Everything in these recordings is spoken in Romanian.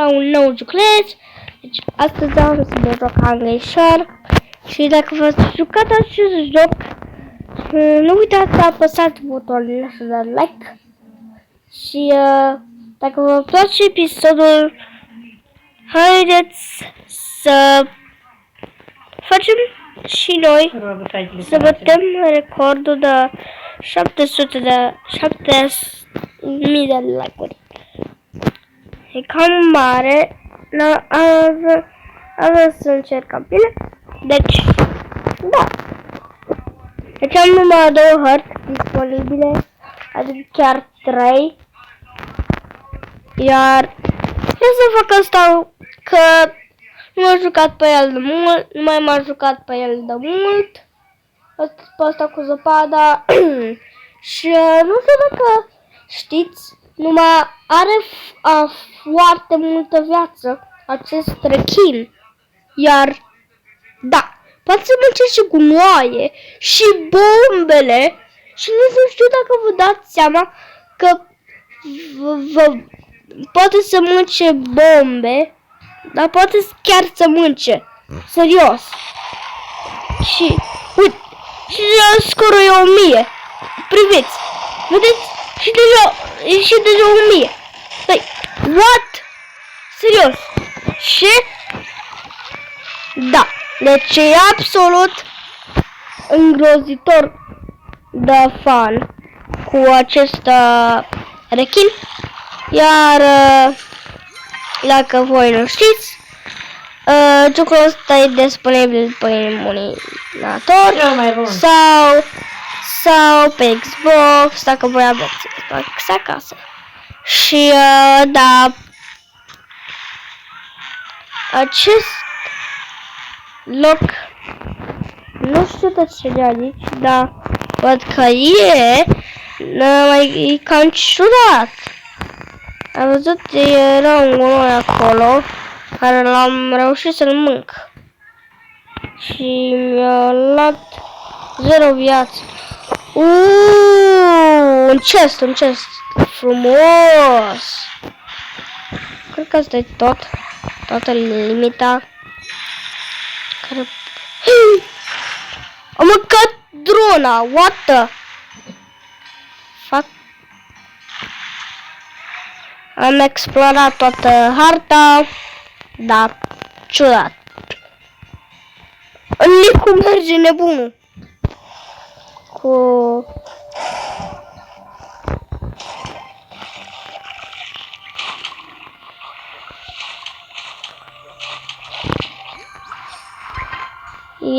la un nou jucăleț. Deci astăzi am să mă joc Hungry Shark. Și dacă v-ați jucat acest joc, nu uitați să apăsați butonul ăsta de like. Și dacă vă place episodul, haideți să facem și noi să batem recordul de 700.000 de like-uri. E cam mare, avem să încercăm, bine? Deci, da. Deci am numai 2 hărți disponibile, adică chiar 3. Iar ce să fac asta, că nu m-am jucat pe el de mult, nu mai m-am jucat pe el de mult. Pe asta cu zăpada. Și nu știu dacă știți, numai are foarte multă viață acest rechin. Iar, da, poate să mânce și gunoaie și bombele. Și nu știu dacă vă dați seama că poate să mânce bombe, dar poate chiar să mânce. Serios. Și, uite, și deja scorul e 1000. Priviți, vedeți? Și deja 1000. Păi, what? Serios. Și, da, deci e absolut îngrozitor de fan cu acest rechin. Iar dacă voi nu știți, jocul ăsta e disponibil pe emulator sau pe Xbox, dacă voi aveți Xbox acasă. Și da, acest loc nu știu de ce de aici, dar văd că e cam ciudat. Am văzut, era un gunoi acolo, care l-am reușit să-l mânc. Și mi-a luat 0 viață. Un chest frumos. Cred că asta e toată limita. Care... Am mâncat drona, what the fuck? Am explorat toată harta, dar ciudat. Nicu merge nebunul.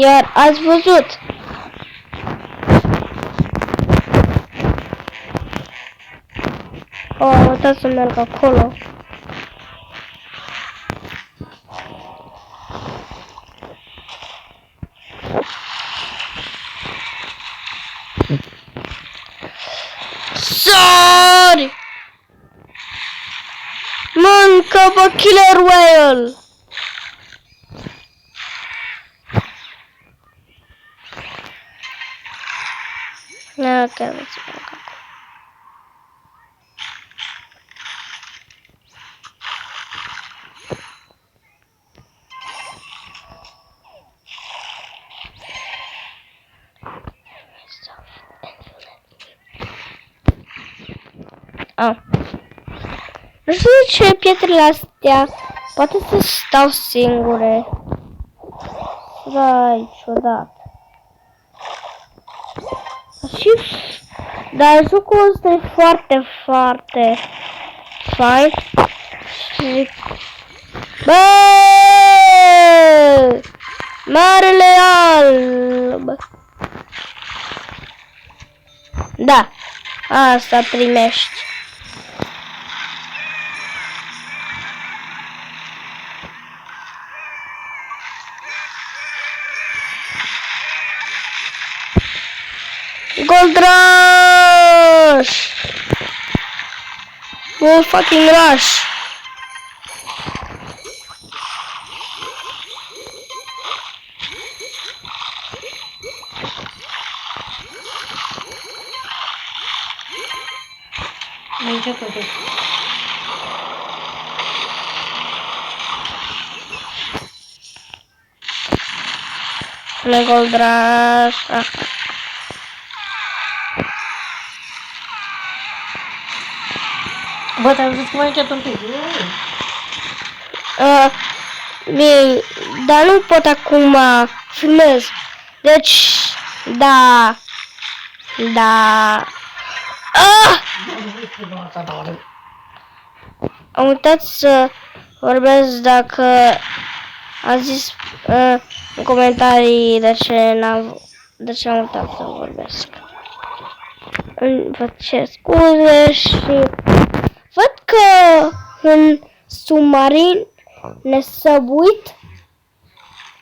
Iar ați văzut. Am uitat să merg acolo. Sorry! Mâncă pe Killer Whale! Ok, vreau să merg acolo. Nu știu de ce pietrele astea poate să stau singure. Vai, ciudat. Și, dar jocul ăsta e foarte, foarte fain. Și... Bă! Marele alb! Da, asta primești. Gold Rush! Gold fucking Rush! Aici totuși. Negoldraș. Bă, te-am zis că mai încet un pic. Bine, dar nu pot acum filmez. Deci, da. Am uitat să vorbesc dacă a zis în comentarii de ce am uitat să vorbesc. Vă cer scuze și văd că un submarin nesăbuit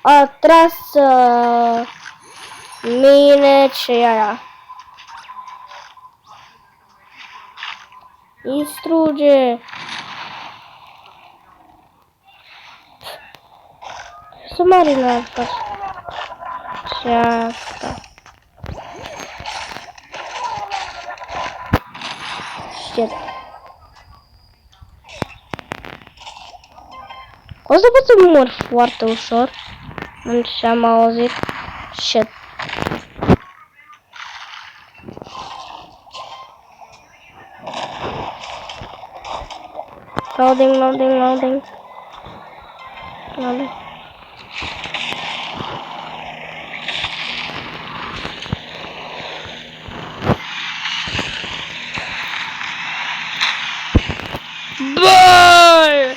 a tras mine ce era. Distruge. Submarinul a fost. Și asta. Shit. O să pot să mor foarte ușor. Nu ce am auzit. Shit. Loading. Bye!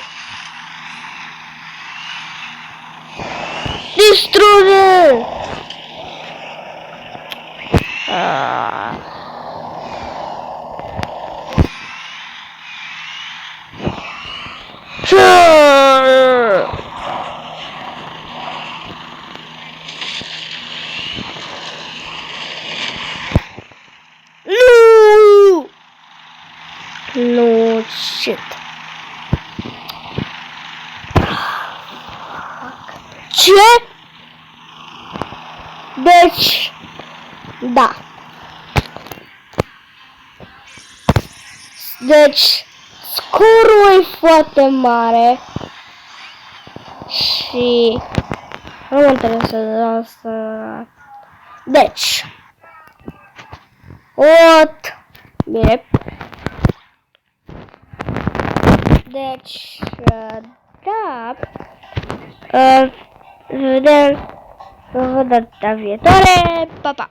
Distruge! No shit. Ce? Deci, da. Deci, scorul e foarte mare și nu mă interesează asta. Deci, bine. Deci, da, vedem data viitoare, pa, pa!